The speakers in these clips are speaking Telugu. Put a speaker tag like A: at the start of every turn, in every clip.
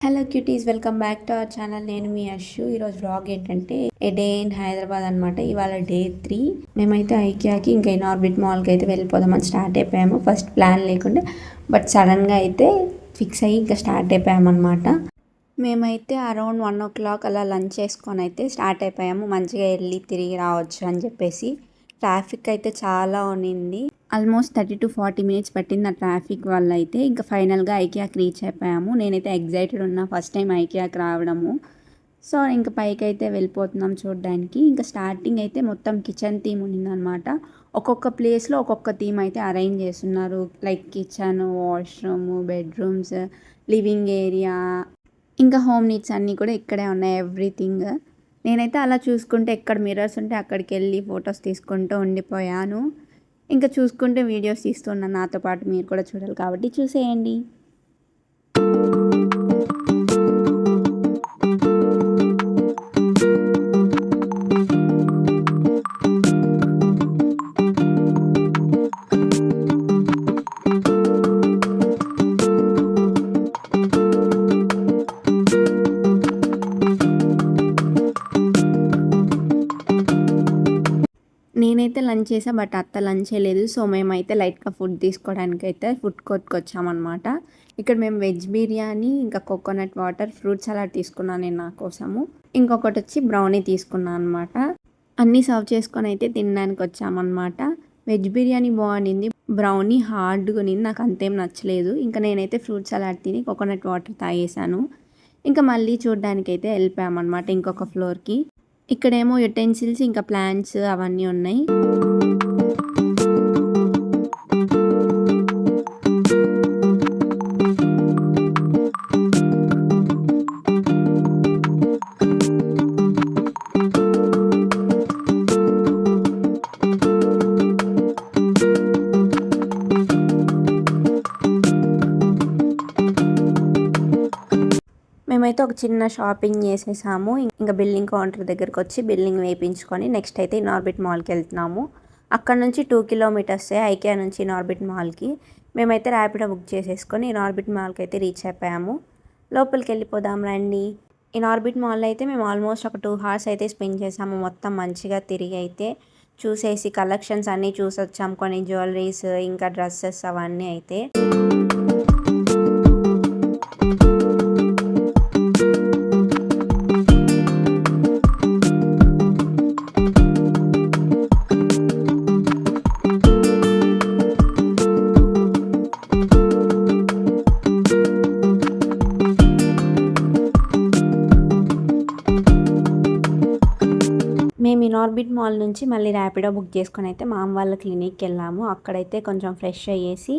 A: Hello cuties, welcome back to our channel. నేను మీ అషు. ఈరోజు వ్లాగ్ ఏంటంటే ఏ డే ఇన్ హైదరాబాద్ అనమాట. ఇవాళ డే 3. మేమైతే ఐకియాకి ఇంకా ఇనార్బిట్ మాల్కి అయితే వెళ్ళిపోదామని స్టార్ట్ అయిపోయాము. ఫస్ట్ ప్లాన్ లేకుండే, బట్ సడన్గా అయితే ఫిక్స్ అయ్యి ఇంకా స్టార్ట్ అయిపోయామన్నమాట. మేమైతే అరౌండ్ 1 o'clock అలా లంచ్ చేసుకొని అయితే స్టార్ట్ అయిపోయాము. మంచిగా వెళ్ళి తిరిగి రావచ్చు అని చెప్పేసి. ట్రాఫిక్ అయితే చాలా ఉన్నింది. ఆల్మోస్ట్ 30 to 40 minutes పట్టింది ఆ ట్రాఫిక్ వల్ల అయితే. ఇంకా ఫైనల్గా ఐకియాకి రీచ్ అయిపోయాము. నేనైతే ఎగ్జైటెడ్ ఉన్నా ఫస్ట్ టైం ఐకియాకి రావడము. సో ఇంకా పైకి అయితే వెళ్ళిపోతున్నాం చూడడానికి. ఇంకా స్టార్టింగ్ అయితే మొత్తం కిచెన్ థీమ్ ఉన్నిందనమాట. ఒక్కొక్క ప్లేస్లో ఒక్కొక్క థీమ్ అయితే అరేంజ్ చేస్తున్నారు. Like kitchen, washroom, bedrooms, living area, ఇంకా హోమ్ నీడ్స్ అన్నీ కూడా ఇక్కడే ఉన్నాయి, ఎవ్రీథింగ్. నేనైతే అలా చూసుకుంటే ఎక్కడ మిర్రర్స్ ఉంటే అక్కడికి వెళ్ళి ఫొటోస్ తీసుకుంటూ ఉండిపోయాను. ఇంకా చూసుకుంటే వీడియోస్ తీస్తున్నాను. నాతో పాటు మీరు కూడా చూడాలి కాబట్టి చూసేయండి. నేనైతే లంచ్ చేసా, బట్ అత్త లంచ్ చేయలేదు. సో మేమైతే లైట్గా ఫుడ్ తీసుకోవడానికి అయితే ఫుడ్ కోర్ట్కి వచ్చామన్నమాట. ఇక్కడ మేము వెజ్ బిర్యానీ, ఇంకా కోకోనట్ వాటర్, ఫ్రూట్ సలాడ్ తీసుకున్నాను నేను నా కోసము. ఇంకొకటి వచ్చి బ్రౌనీ తీసుకున్నాను అనమాట. అన్నీ సర్వ్ చేసుకొని అయితే తినడానికి వచ్చామన్నమాట. వెజ్ బిర్యానీ బాగుండింది, బ్రౌనీ హార్డ్గా ఉన్నింది, నాకు అంతేం నచ్చలేదు. ఇంకా నేనైతే ఫ్రూట్ సలాడ్ తిని కోకోనట్ వాటర్ తాగేసాను. ఇంకా మళ్ళీ చూడడానికి అయితే వెళ్ళిపోయామన్నమాట ఇంకొక ఫ్లోర్కి. ఇక్కడేమో యుటెన్సిల్స్ ఇంకా ప్లాంట్స్ అవన్నీ ఉన్నాయి. మేమైతే ఒక చిన్న షాపింగ్ చేసేసాము. ఇంకా బిల్లింగ్ కౌంటర్ దగ్గరకు వచ్చి బిల్లింగ్ వేయించుకొని నెక్స్ట్ అయితే ఇనార్బిట్ మాల్కి వెళ్తున్నాము. అక్కడ నుంచి 2 kilometers ఐకియా నుంచి ఇనార్బిట్ మాల్కి. మేమైతే ర్యాపిడో బుక్ చేసేసుకొని ఇనార్బిట్ మాల్కి అయితే రీచ్ అయిపోయాము. లోపలికి వెళ్ళిపోదాం రండి. ఇనార్బిట్ మాల్ అయితే మేము ఆల్మోస్ట్ ఒక 2 hours అయితే స్పెండ్ చేసాము. మొత్తం మంచిగా తిరిగి అయితే చూసేసి కలెక్షన్స్ అన్నీ చూసి వచ్చాము. కొన్ని జ్యువెలరీస్, ఇంకా డ్రెస్సెస్ అవన్నీ అయితే. మేము ఇనార్బిట్ మాల్ నుంచి మళ్ళీ ర్యాపిడో బుక్ చేసుకొని అయితే మా అమ్మ వాళ్ళ క్లినిక్కి వెళ్ళాము. అక్కడైతే కొంచెం ఫ్రెష్ అయ్యేసి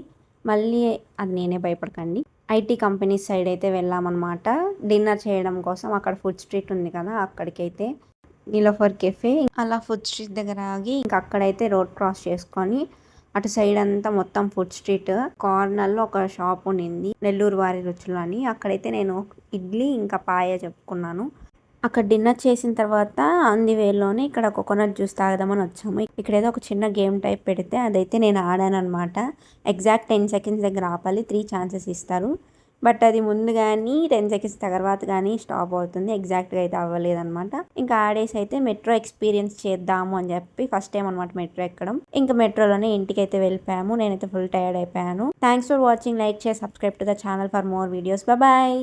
A: మళ్ళీ, అది నేనే భయపడకండి, ఐటీ కంపెనీస్ సైడ్ అయితే వెళ్ళామన్నమాట డిన్నర్ చేయడం కోసం. అక్కడ ఫుడ్ స్ట్రీట్ ఉంది కదా, అక్కడికైతే నీలోఫర్ కెఫే, అలా ఫుడ్ స్ట్రీట్ దగ్గర ఆగి ఇంకా అక్కడైతే రోడ్ క్రాస్ చేసుకొని అటు సైడ్ అంతా మొత్తం ఫుడ్ స్ట్రీట్. కార్నర్లో ఒక షాప్ ఉన్నింది, నెల్లూరు వారి రుచులు అని. అక్కడైతే నేను ఇడ్లీ ఇంకా పాయ చెప్పుకున్నాను. అక్కడ డిన్నర్ చేసిన తర్వాత అంది వేలోనే ఇక్కడ కోకోనట్ జ్యూస్ తాగదామని వచ్చాము. ఇక్కడ ఏదో ఒక చిన్న గేమ్ టైప్ పెడితే అదైతే నేను ఆడాను అనమాట. ఎగ్జాక్ట్ 10 seconds దగ్గర ఆపాలి, 3 chances ఇస్తారు. బట్ అది ముందు కానీ 10 seconds తర్వాత కానీ స్టాప్ అవుతుంది. ఎగ్జాక్ట్గా అయితే అవ్వలేదన్నమాట. ఇంకా ఆడేసి అయితే మెట్రో ఎక్స్పీరియన్స్ చేద్దాము అని చెప్పి ఫస్ట్ టైం అనమాట మెట్రో ఎక్కడం. ఇంకా మెట్రోలోనే ఇంటికి అయితే వెళ్ళిపోయాము. నేనైతే ఫుల్ టైర్డ్ అయిపోయాను. Thanks for watching. లైక్ చేసి subscribe to the channel for more videos. Bye.